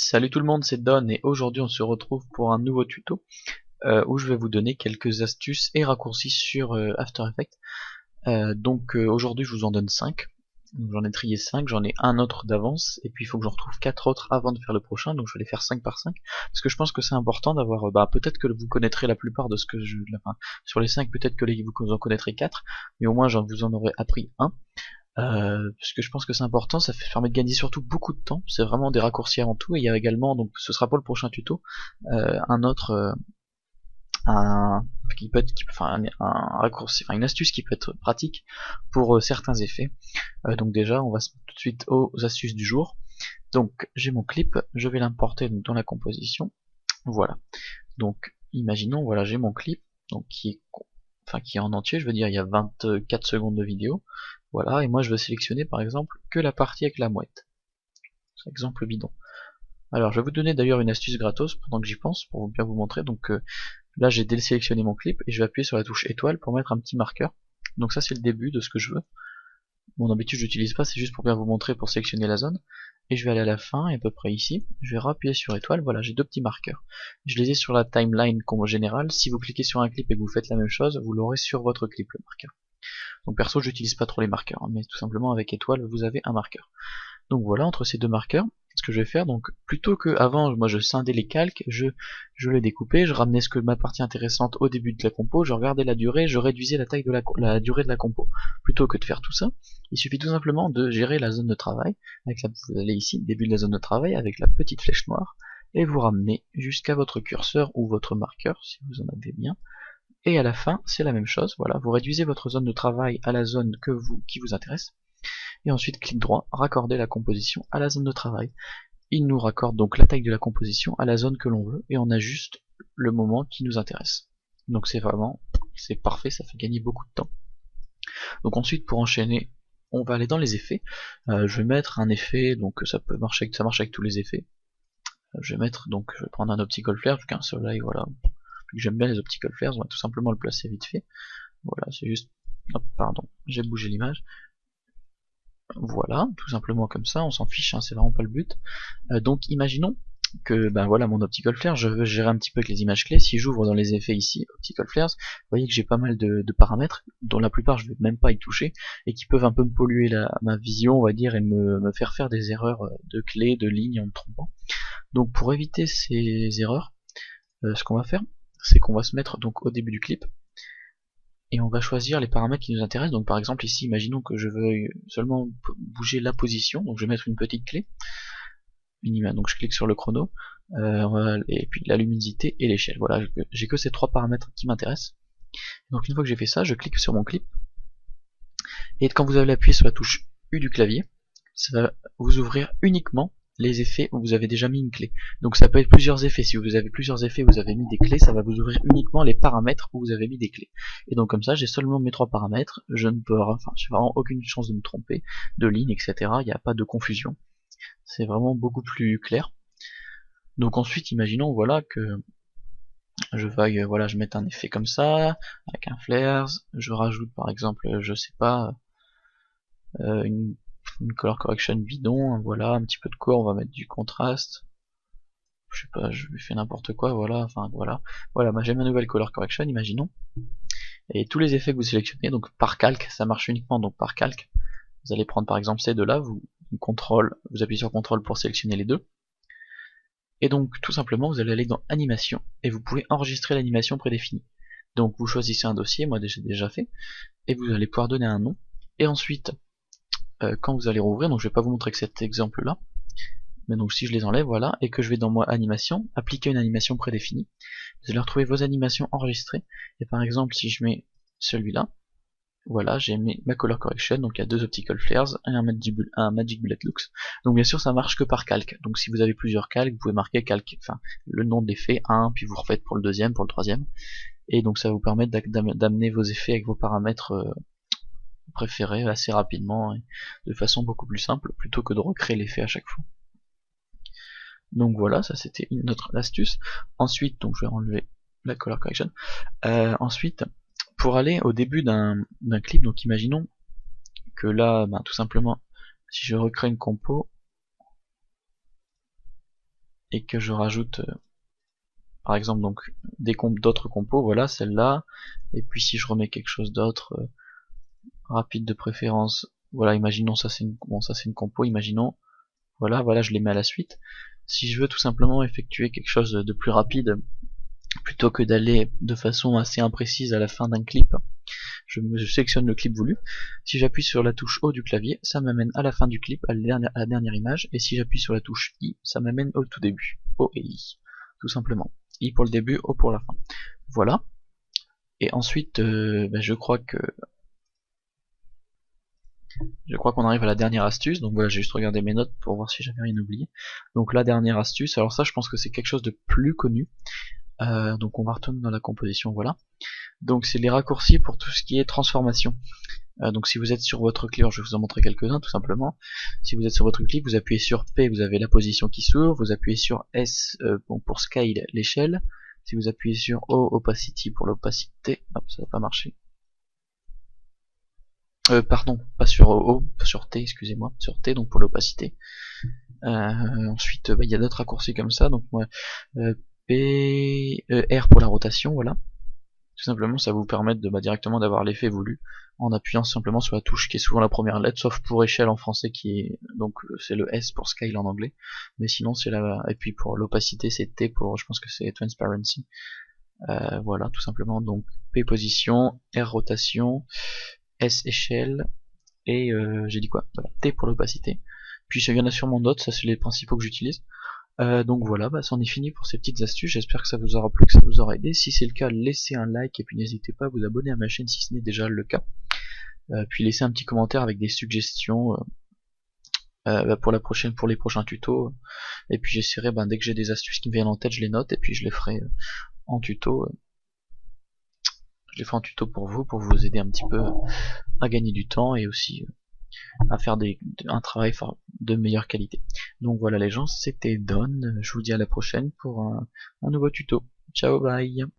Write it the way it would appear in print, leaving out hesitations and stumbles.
Salut tout le monde, c'est Don et aujourd'hui on se retrouve pour un nouveau tuto où je vais vous donner quelques astuces et raccourcis sur After Effects. Aujourd'hui je vous en donne 5. J'en ai trié 5, j'en ai un autre d'avance et puis il faut que j'en retrouve 4 autres avant de faire le prochain, donc je vais les faire 5 par 5 parce que je pense que c'est important d'avoir, peut-être que vous connaîtrez la plupart de ce que sur les 5 peut-être que vous en connaîtrez 4, mais au moins vous en aurez appris un. Parce que je pense que c'est important, ça permet de gagner surtout beaucoup de temps, c'est vraiment des raccourcis avant tout, et il y a également, donc ce sera pour le prochain tuto, un autre, qui peut être, un raccourci, une astuce qui peut être pratique pour certains effets. Donc déjà, on va se mettre tout de suite aux astuces du jour. Donc j'ai mon clip, je vais l'importer dans la composition, voilà. Donc imaginons, voilà, j'ai mon clip, donc qui est en entier, je veux dire, il y a 24 secondes de vidéo. Voilà, et moi je veux sélectionner par exemple que la partie avec la mouette. C'est exemple bidon. Alors je vais vous donner d'ailleurs une astuce gratos pendant que j'y pense, pour bien vous montrer. Donc là j'ai désélectionné mon clip et je vais appuyer sur la touche étoile pour mettre un petit marqueur. Donc ça c'est le début de ce que je veux. Bon d'habitude j'utilise pas, c'est juste pour bien vous montrer, pour sélectionner la zone. Et je vais aller à la fin, et à peu près ici, je vais rappuyer sur étoile, voilà, j'ai deux petits marqueurs. Je les ai sur la timeline générale, si vous cliquez sur un clip et que vous faites la même chose, vous l'aurez sur votre clip le marqueur. Donc perso j'utilise pas trop les marqueurs, mais tout simplement avec étoile vous avez un marqueur. Donc voilà, entre ces deux marqueurs, ce que je vais faire, donc plutôt que avant moi je scindais les calques, je les découpais, je ramenais ma partie intéressante au début de la compo, je regardais la durée, je réduisais la taille de la durée de la compo. Plutôt que de faire tout ça, il suffit tout simplement de gérer la zone de travail, vous allez ici, début de la zone de travail, avec la petite flèche noire, et vous ramenez jusqu'à votre curseur ou votre marqueur, si vous en avez bien. Et à la fin, c'est la même chose, voilà, vous réduisez votre zone de travail à la zone qui vous intéresse, et ensuite clic droit, raccorder la composition à la zone de travail. Il nous raccorde donc la taille de la composition à la zone que l'on veut, et on ajuste le moment qui nous intéresse. Donc c'est parfait, ça fait gagner beaucoup de temps. Donc ensuite pour enchaîner, on va aller dans les effets. Je vais mettre un effet, donc ça marche avec tous les effets. Je vais prendre un optical flare, vu qu'un soleil, voilà. Vu que j'aime bien les optical flares, on va tout simplement le placer vite fait. Voilà, c'est juste... Hop, pardon, j'ai bougé l'image. Voilà, tout simplement comme ça, on s'en fiche, hein, c'est vraiment pas le but. Donc imaginons que voilà mon optical flare, je veux gérer un petit peu avec les images clés. Si j'ouvre dans les effets ici, optical flares, vous voyez que j'ai pas mal de paramètres, dont la plupart je vais même pas y toucher, et qui peuvent un peu me polluer ma vision, on va dire, et me faire des erreurs de clés, de lignes en me trompant. Donc pour éviter ces erreurs, ce qu'on va faire, c'est qu'on va se mettre donc au début du clip, et on va choisir les paramètres qui nous intéressent. Donc par exemple ici, imaginons que je veux seulement bouger la position, donc je vais mettre une petite clé, donc je clique sur le chrono, et puis la luminosité et l'échelle. Voilà, j'ai que ces trois paramètres qui m'intéressent. Donc une fois que j'ai fait ça, je clique sur mon clip, et quand vous allez appuyer sur la touche U du clavier, ça va vous ouvrir uniquement les effets où vous avez déjà mis une clé. Donc ça peut être plusieurs effets, si vous avez plusieurs effets où vous avez mis des clés, ça va vous ouvrir uniquement les paramètres où vous avez mis des clés. Et donc comme ça, j'ai seulement mes trois paramètres, j'ai vraiment aucune chance de me tromper, de ligne, etc. Il n'y a pas de confusion. C'est vraiment beaucoup plus clair. Donc ensuite, imaginons voilà que je veuille, voilà, je mette un effet comme ça, avec un flares, je rajoute par exemple, je sais pas, une color correction bidon, voilà, un petit peu de quoi, on va mettre du contraste, je sais pas, je lui fais n'importe quoi, voilà, j'ai ma nouvelle color correction, imaginons, et tous les effets que vous sélectionnez, donc par calque, ça marche uniquement donc par calque, vous allez prendre par exemple ces deux-là, vous appuyez sur CTRL pour sélectionner les deux, et donc tout simplement vous allez aller dans animation, et vous pouvez enregistrer l'animation prédéfinie. Donc vous choisissez un dossier, moi j'ai déjà fait, et vous allez pouvoir donner un nom, et ensuite quand vous allez rouvrir, donc je vais pas vous montrer que cet exemple là, mais donc si je les enlève, voilà, et que je vais dans moi animation, appliquer une animation prédéfinie, vous allez retrouver vos animations enregistrées, et par exemple si je mets celui-là, voilà, j'ai mis ma color correction, donc il y a deux optical flares et un magic bullet looks. Donc bien sûr ça marche que par calque, donc si vous avez plusieurs calques, vous pouvez marquer calque, le nom de l'effet 1, puis vous refaites pour le deuxième, pour le troisième, et donc ça va vous permettre d'amener vos effets avec vos paramètres préférés assez rapidement, et de façon beaucoup plus simple, plutôt que de recréer l'effet à chaque fois. Donc voilà, ça c'était une autre astuce. Ensuite, donc je vais enlever la color correction. Ensuite, pour aller au début d'un clip, donc imaginons que là, tout simplement, si je recrée une compo, et que je rajoute par exemple donc d'autres compos, voilà celle-là, et puis si je remets quelque chose d'autre rapide de préférence, voilà, imaginons ça c'est une compo, imaginons, voilà je les mets à la suite. Si je veux tout simplement effectuer quelque chose de plus rapide, plutôt que d'aller de façon assez imprécise à la fin d'un clip, je sélectionne le clip voulu. Si j'appuie sur la touche O du clavier, ça m'amène à la fin du clip, à la dernière image, et si j'appuie sur la touche I, ça m'amène au tout début, O et I, tout simplement. I pour le début, O pour la fin. Voilà. Et ensuite, je crois qu'on arrive à la dernière astuce, donc voilà, j'ai juste regardé mes notes pour voir si j'avais rien oublié. Donc la dernière astuce, alors ça je pense que c'est quelque chose de plus connu, donc on va retourner dans la composition, voilà. Donc c'est les raccourcis pour tout ce qui est transformation. Donc si vous êtes sur votre clip, je vais vous en montrer quelques-uns tout simplement. Si vous êtes sur votre clip, vous appuyez sur P, vous avez la position qui s'ouvre, vous appuyez sur S pour scale, l'échelle. Si vous appuyez sur O, opacity pour l'opacité, hop, ça va pas marcher. Pardon, pas sur O, sur T, excusez-moi, sur T, donc pour l'opacité. Ensuite, il y a d'autres raccourcis comme ça, donc moi, P, R pour la rotation, voilà. Tout simplement, ça va vous permettre de directement d'avoir l'effet voulu en appuyant simplement sur la touche qui est souvent la première lettre, sauf pour échelle en français qui est donc c'est le S pour scale en anglais, mais sinon c'est la, et puis pour l'opacité c'est T pour, je pense que c'est transparency. Voilà, tout simplement, donc P position, R rotation, S échelle, et j'ai dit quoi, voilà, T pour l'opacité. Puis il y en a sûrement d'autres, ça c'est les principaux que j'utilise. Donc voilà, c'en est fini pour ces petites astuces, j'espère que ça vous aura plu, que ça vous aura aidé. Si c'est le cas, laissez un like et puis n'hésitez pas à vous abonner à ma chaîne si ce n'est déjà le cas. Puis laissez un petit commentaire avec des suggestions pour les prochains tutos. Et puis j'essaierai, dès que j'ai des astuces qui me viennent en tête, je les note et puis je les ferai en tuto. Je les ferai en tuto pour vous aider un petit peu à gagner du temps et aussi à faire un travail de meilleure qualité. Donc voilà les gens, c'était Don, je vous dis à la prochaine pour un nouveau tuto. Ciao, bye.